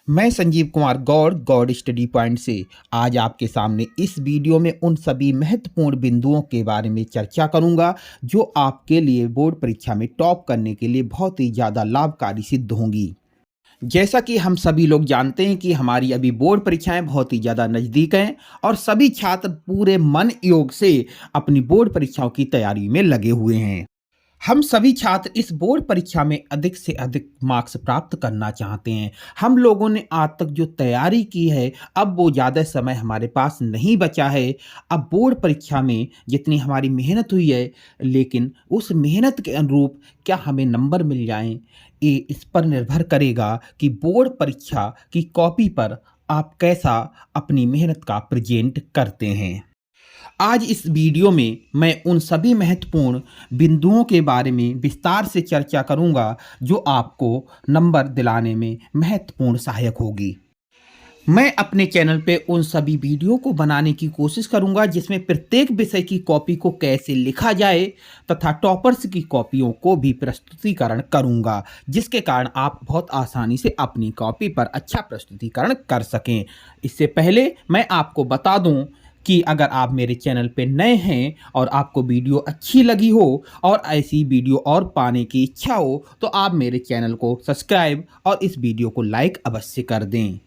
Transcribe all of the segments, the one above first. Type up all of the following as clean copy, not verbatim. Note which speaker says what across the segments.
Speaker 1: मैं Sanjeev Kumar Gaur Gaur study point से आज आपके सामने इस वीडियो में उन सभी महत्वपूर्ण बिंदुओं के बारे में चर्चा करूंगा जो आपके लिए बोर्ड परीक्षा में टॉप करने के लिए बहुत ही ज़्यादा लाभकारी सिद्ध होंगी। जैसा कि हम सभी लोग जानते हैं कि हमारी अभी बोर्ड परीक्षाएं बहुत ही ज़्यादा नज़दीक हैं और सभी छात्र पूरे मन योग से अपनी बोर्ड परीक्षाओं की तैयारी में लगे हुए हैं। हम सभी छात्र इस बोर्ड परीक्षा में अधिक से अधिक मार्क्स प्राप्त करना चाहते हैं। हम लोगों ने आज तक जो तैयारी की है, अब वो ज़्यादा समय हमारे पास नहीं बचा है। अब बोर्ड परीक्षा में जितनी हमारी मेहनत हुई है, लेकिन उस मेहनत के अनुरूप क्या हमें नंबर मिल जाएं, ये इस पर निर्भर करेगा कि बोर्ड परीक्षा की कॉपी पर आप कैसा अपनी मेहनत का प्रेजेंट करते हैं। आज इस वीडियो में मैं उन सभी महत्वपूर्ण बिंदुओं के बारे में विस्तार से चर्चा करूंगा जो आपको नंबर दिलाने में महत्वपूर्ण सहायक होगी। मैं अपने चैनल पे उन सभी वीडियो को बनाने की कोशिश करूंगा जिसमें प्रत्येक विषय की कॉपी को कैसे लिखा जाए तथा टॉपर्स की कॉपियों को भी प्रस्तुतिकरण करूंगा, जिसके कारण आप बहुत आसानी से अपनी कॉपी पर अच्छा प्रस्तुतिकरण कर सकें। इससे पहले मैं आपको बता दूं कि अगर आप मेरे चैनल पे नए हैं और आपको वीडियो अच्छी लगी हो और ऐसी वीडियो और पाने की इच्छा हो तो आप मेरे चैनल को सब्सक्राइब और इस वीडियो को लाइक अवश्य कर दें।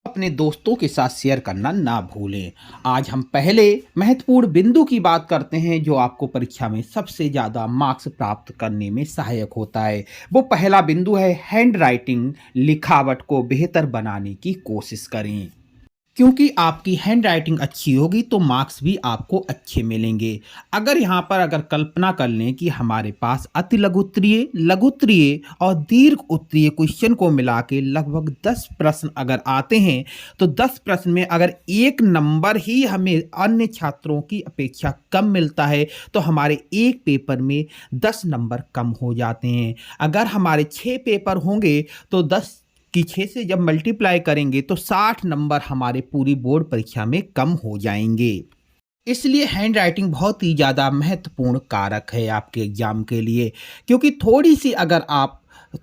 Speaker 1: अपने दोस्तों के साथ शेयर करना ना भूलें। आज हम पहले महत्वपूर्ण बिंदु की बात करते हैं जो आपको परीक्षा में सबसे ज़्यादा मार्क्स प्राप्त करने में सहायक होता है। वो पहला बिंदु है हैंड राइटिंग, लिखावट को बेहतर बनाने की कोशिश करें, क्योंकि आपकी हैंड राइटिंग अच्छी होगी तो मार्क्स भी आपको अच्छे मिलेंगे। अगर कल्पना कर लें कि हमारे पास अति लघु उत्तरीय, लघु उत्तरीय और दीर्घ उत्तरीय क्वेश्चन को मिला के लगभग 10 प्रश्न अगर आते हैं तो 10 प्रश्न में अगर एक नंबर ही हमें अन्य छात्रों की अपेक्षा कम मिलता है तो हमारे एक पेपर में 10 नंबर कम हो जाते हैं। अगर हमारे 6 पेपर होंगे तो 10 कि 6 से जब मल्टीप्लाई करेंगे तो 60 नंबर हमारे पूरी बोर्ड परीक्षा में कम हो जाएंगे। इसलिए हैंड राइटिंग बहुत ही ज़्यादा महत्वपूर्ण कारक है आपके एग्ज़ाम के लिए, क्योंकि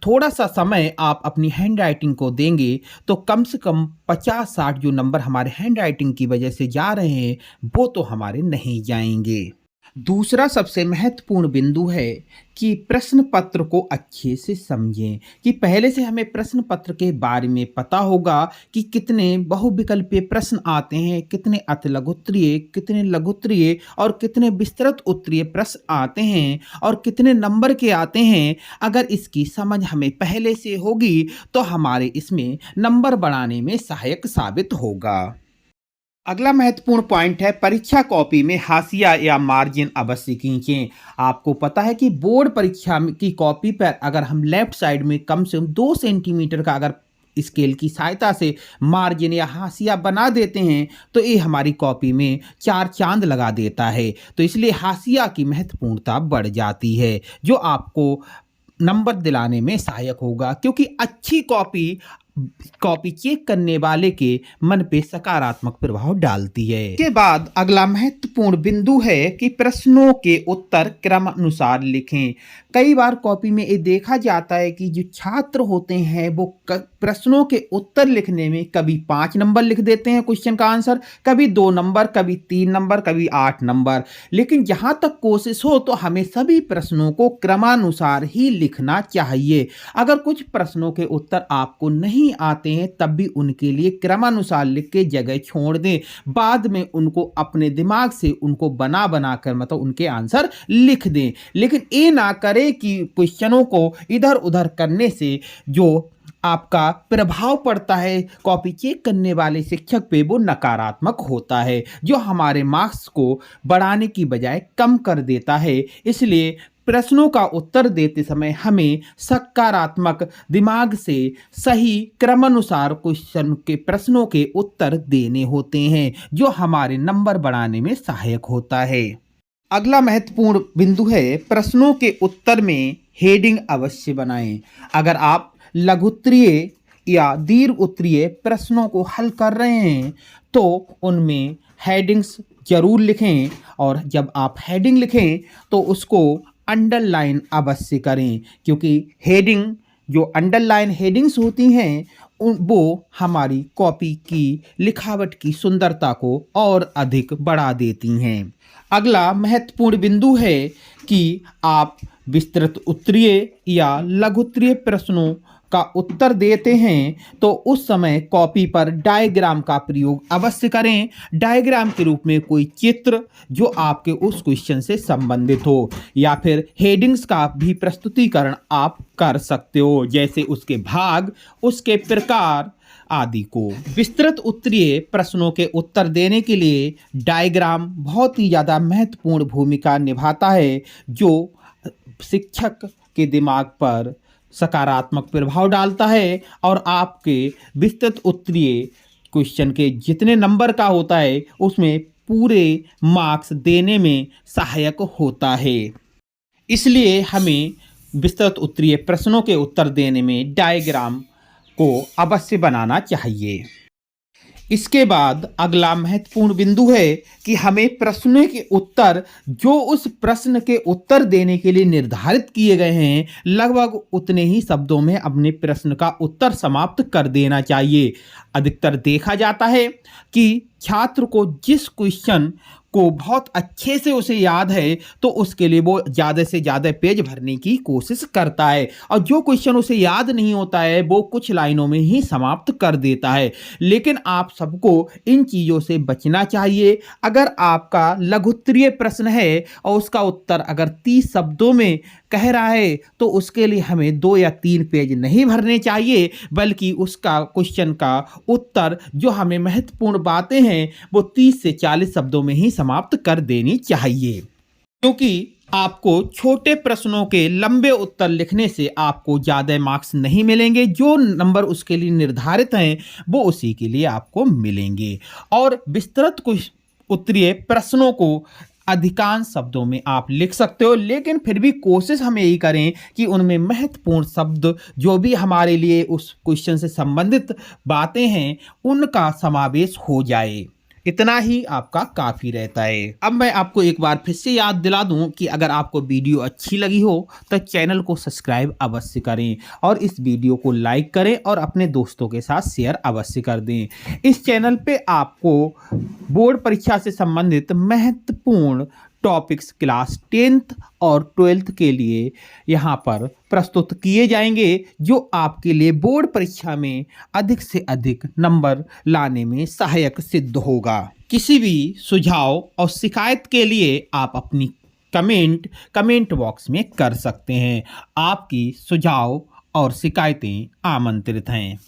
Speaker 1: थोड़ा सा समय आप अपनी हैंड राइटिंग को देंगे तो कम से कम 50-60 जो नंबर हमारे हैंड राइटिंग की वजह से जा रहे हैं वो तो हमारे नहीं जाएंगे। दूसरा सबसे महत्वपूर्ण बिंदु है कि प्रश्न पत्र को अच्छे से समझें, कि पहले से हमें प्रश्न पत्र के बारे में पता होगा कि कितने बहुविकल्पीय प्रश्न आते हैं, कितने अति लघु उत्तरीय, कितने लघु उत्तरीय और कितने विस्तृत उत्तरीय प्रश्न आते हैं और कितने नंबर के आते हैं। अगर इसकी समझ हमें पहले से होगी तो हमारे इसमें नंबर बढ़ाने में सहायक साबित होगा। अगला महत्वपूर्ण पॉइंट है परीक्षा कॉपी में हाशिया या मार्जिन अवश्य खींचें। आपको पता है कि बोर्ड परीक्षा की कॉपी पर अगर हम लेफ्ट साइड में कम से कम 2 सेंटीमीटर का अगर स्केल की सहायता से मार्जिन या हाशिया बना देते हैं तो ये हमारी कॉपी में 4 चांद लगा देता है। तो इसलिए हाशिया की महत्वपूर्णता बढ़ जाती है जो आपको नंबर दिलाने में सहायक होगा, क्योंकि अच्छी कॉपी चेक करने वाले के मन पे सकारात्मक प्रभाव डालती है। इसके बाद अगला महत्वपूर्ण बिंदु है कि प्रश्नों के उत्तर क्रमानुसार लिखें। कई बार कॉपी में ये देखा जाता है कि जो छात्र होते हैं वो प्रश्नों के उत्तर लिखने में कभी 5 नंबर लिख देते हैं क्वेश्चन का आंसर, कभी 2 नंबर, कभी 3 नंबर, कभी 8 नंबर। लेकिन जहां तक कोशिश हो तो हमें सभी प्रश्नों को क्रमानुसार ही लिखना चाहिए। अगर कुछ प्रश्नों के उत्तर आपको नहीं आते हैं तब भी उनके लिए क्रमानुसार लिख के जगह छोड़ दें, बाद में उनको अपने दिमाग से उनको बना कर मतलब उनके आंसर लिख दें। लेकिन ये ना करें कि क्वेश्चनों को इधर उधर करने से जो आपका प्रभाव पड़ता है कॉपी चेक करने वाले शिक्षक पे वो नकारात्मक होता है, जो हमारे मार्क्स को बढ़ाने की बजाय कम कर देता है। इसलिए प्रश्नों का उत्तर देते समय हमें सकारात्मक दिमाग से सही क्रमानुसार क्वेश्चन के प्रश्नों के उत्तर देने होते हैं जो हमारे नंबर बढ़ाने में सहायक होता है। अगला महत्वपूर्ण बिंदु है प्रश्नों के उत्तर में हेडिंग अवश्य बनाएं। अगर आप लघु उत्तरीय या दीर्घ उत्तरीय प्रश्नों को हल कर रहे हैं तो उनमें हेडिंग्स जरूर लिखें, और जब आप हेडिंग लिखें तो उसको अंडरलाइन अवश्य करें, क्योंकि हेडिंग जो अंडरलाइन हेडिंग्स होती हैं वो हमारी कॉपी की लिखावट की सुंदरता को और अधिक बढ़ा देती हैं। अगला महत्वपूर्ण बिंदु है कि आप विस्तृत उत्तरीय या लघु उत्तरीय प्रश्नों का उत्तर देते हैं तो उस समय कॉपी पर डायग्राम का प्रयोग अवश्य करें। डायग्राम के रूप में कोई चित्र जो आपके उस क्वेश्चन से संबंधित हो, या फिर हेडिंग्स का भी प्रस्तुतिकरण आप कर सकते हो, जैसे उसके भाग, उसके प्रकार आदि को। विस्तृत उत्तरीय प्रश्नों के उत्तर देने के लिए डायग्राम बहुत ही ज़्यादा महत्वपूर्ण भूमिका निभाता है, जो शिक्षक के दिमाग पर सकारात्मक प्रभाव डालता है और आपके विस्तृत उत्तरीय क्वेश्चन के जितने नंबर का होता है उसमें पूरे मार्क्स देने में सहायक होता है। इसलिए हमें विस्तृत उत्तरीय प्रश्नों के उत्तर देने में डायग्राम को अवश्य बनाना चाहिए। इसके बाद अगला महत्वपूर्ण बिंदु है कि हमें प्रश्नों के उत्तर जो उस प्रश्न के उत्तर देने के लिए निर्धारित किए गए हैं लगभग उतने ही शब्दों में अपने प्रश्न का उत्तर समाप्त कर देना चाहिए। अधिकतर देखा जाता है कि छात्र को जिस क्वेश्चन को बहुत अच्छे से उसे याद है तो उसके लिए वो ज़्यादा से ज़्यादा पेज भरने की कोशिश करता है, और जो क्वेश्चन उसे याद नहीं होता है वो कुछ लाइनों में ही समाप्त कर देता है। लेकिन आप सबको इन चीज़ों से बचना चाहिए। अगर आपका लघु उत्तरीय प्रश्न है और उसका उत्तर अगर 30 शब्दों में कह रहा है तो उसके लिए हमें 2 या 3 पेज नहीं भरने चाहिए, बल्कि उसका क्वेश्चन का उत्तर जो हमें महत्वपूर्ण बातें हैं वो 30 से 40 शब्दों में ही समाप्त कर देनी चाहिए। क्योंकि आपको छोटे प्रश्नों के लंबे उत्तर लिखने से आपको ज़्यादा मार्क्स नहीं मिलेंगे, जो नंबर उसके लिए निर्धारित हैं वो उसी के लिए आपको मिलेंगे। और विस्तृत उत्तरीय प्रश्नों को अधिकांश शब्दों में आप लिख सकते हो, लेकिन फिर भी कोशिश हमें यही करें कि उनमें महत्वपूर्ण शब्द जो भी हमारे लिए उस क्वेश्चन से संबंधित बातें हैं उनका समावेश हो जाए। इतना ही आपका काफ़ी रहता है। अब मैं आपको एक बार फिर से याद दिला दूं कि अगर आपको वीडियो अच्छी लगी हो तो चैनल को सब्सक्राइब अवश्य करें और इस वीडियो को लाइक करें और अपने दोस्तों के साथ शेयर अवश्य कर दें। इस चैनल पे आपको बोर्ड परीक्षा से संबंधित महत्वपूर्ण टॉपिक्स क्लास 10th और 12th के लिए यहाँ पर प्रस्तुत किए जाएंगे, जो आपके लिए बोर्ड परीक्षा में अधिक से अधिक नंबर लाने में सहायक सिद्ध होगा। किसी भी सुझाव और शिकायत के लिए आप अपनी कमेंट बॉक्स में कर सकते हैं। आपकी सुझाव और शिकायतें आमंत्रित हैं।